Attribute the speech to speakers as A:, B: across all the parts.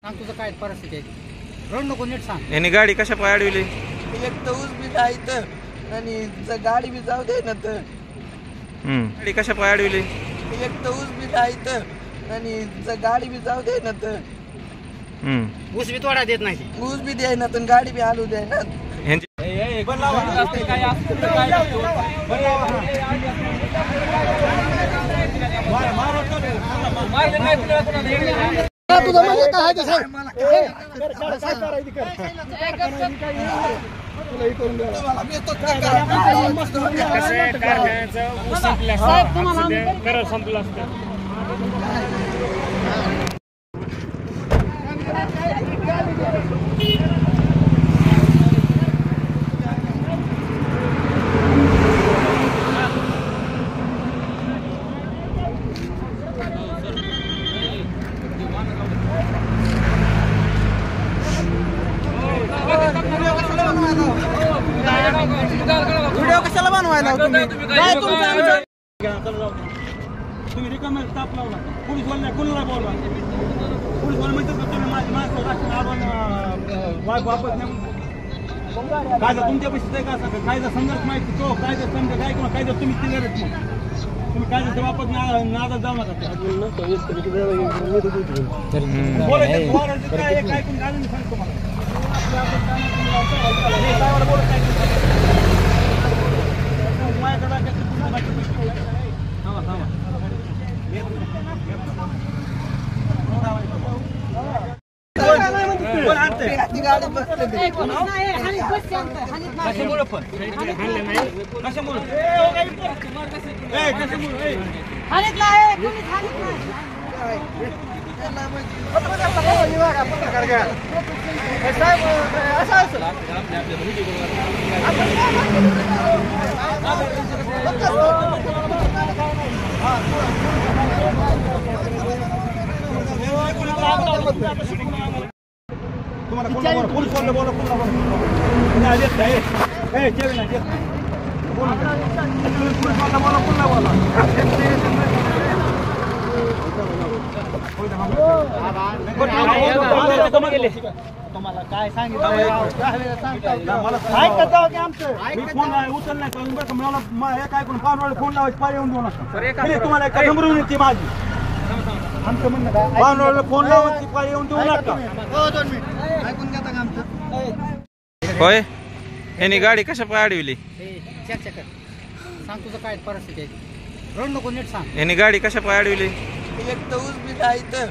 A: सांग तुझं काय परिस्थिती आहे. रोड नको नीट सांग.
B: यांनी गाडी कशा पाय अडविली?
C: एक तर ऊस बी नाही तर आणि गाडी बी जाऊ दे ना तर.
B: गाडी कशा पाय अडविली?
C: एक तर ऊस बी नाही तर आणि गाडी बी जाऊ दे ना तर.
A: ऊस बी तोडा देत नाही.
C: ऊस बी द्याय ना तर गाडी बी हालू द्याय ना.
D: तुझं म्हणजे काय आहे
E: संपलं असतं.
C: व्हिडिओ कशाला बनवायला तुम्ही
E: रिकामे ताप लावला. पोलीस बोलला कोणाला बोलवा. पोलीस बोल म्हणतात तुम्ही माझं राशन वापस नाही. कायदा तुमच्या पैसे काय सांगा. कायदा समजाच माहिती तो कायदा समजा काय किंवा कायदा तुम्ही क्लिअरच मग तुम्ही कायद्याचा वापस नादात जाऊ नका. बोलायचं काय ऐकून घालून सांगतो मला. तुम्हाला पोलीस बोलला बोला तुम्हाला काय सांगितलं उचल नाही मला काय करून पानवाडे फोन लावायची पाय येऊन देऊ नका. तुम्हाला एका नंबरवरून येते माझी. आमचं म्हणणं काय पानवाडे फोन लावायची पाय येऊन देऊ नका.
C: 2 मिनिट ऐकून घेता का आमचं.
B: होय यांनी गाडी कशा पाय अडविली?
A: चर्चा कर. सांग तुझं काय परिस्थिती आहे. रोड नको नीट सांग.
B: यांनी गाडी कशा पाय अडविली?
C: एक तर ऊस बी नाही तर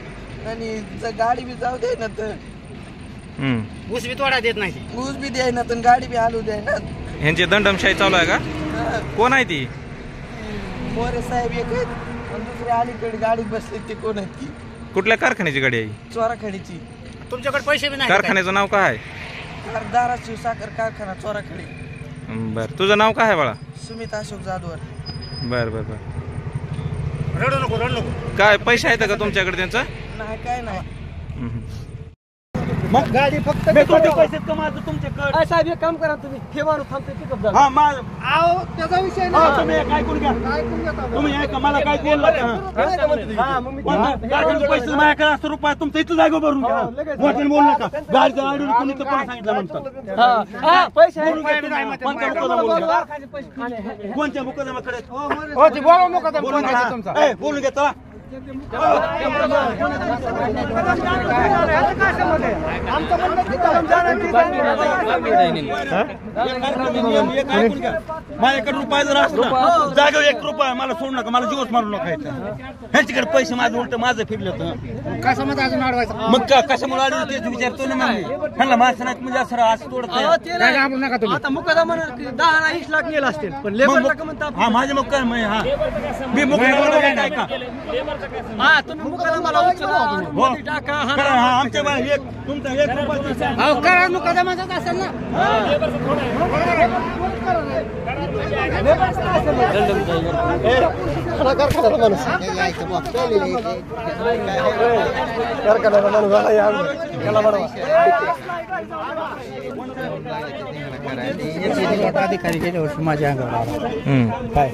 C: आणि गाडी बी जाऊ दे ना तर.
A: ऊस बी तोडा देत नाही.
C: ऊस बी द्याय ना तर गाडी बी हालू द्याय ना.
B: ह्यांची दंडमशाही चालू आहे का? कोण आहे ती?
C: मोरे साहेब एक आहेत आणि दुसरे अलीकडे गाडी बसले ते कोण आहेत की?
B: कुठल्या कारखान्याची गाडी आहे?
C: चोराखडीची.
A: तुमच्याकडे पैसे बी नाही.
B: कारखान्याचं नाव काय आहे?
C: धाराशिव साखर कारखाना चोराखडी.
B: बर तुझं नाव काय आहे बाळा?
C: सुमित अशोक जाधवर.
B: बर बर बर.
A: रडू नको रडू नको.
B: काय पैसे आहेत का तुमच्याकडे त्यांचं?
C: नाही काय नाही.
E: मग गाडी फक्त पैसे कमायचं तुमच्याकडे.
D: साहेब एक काम करा तुम्ही हे माणूस थांबते पिकअप झाला.
E: हा माझं
D: त्याचा विषय
E: तुम्ही ऐकून घ्या. तुम्ही ऐका मला काय बोलला
D: हा मग मी
E: पैसे माझ्याकडे असं रुपये तुमचं इथं जागा भरून घ्या. मोठ्याने बोलू नका. गाडीचं आडून कोणी तर कोणी सांगितलं म्हणतात.
D: पैसे
E: कोणत्या मुकदमाकडे बोलून घेता. माझ्याकडे रुपया जर असला जागेवर 1 रुपया मला सोडू नका. मला जीवच मारू नका. ह्यांच्याकडे पैसे माझं उलट माझं फिरलं होतं.
A: कशामध्ये अजून अडवायचं.
E: मग कशामुळे आडवलं तेच विचारतो ना. मग ह्यांना माणसं नाही म्हणजे असं असं तोडत
A: नका तुम्ही.
D: आता मुकदमा 10-20 लाख गेला असतील पण लेबर
E: हा माझे मग काय हा मी मुकदमा काय का
D: हा तुम्ही मुकदमाला टाका.
E: आमच्या तुमचा 1 रुपया
A: करा मुकदमाचाच असेल ना. अधिकारी गेल्या वर्षी माझ्या अंगावर काय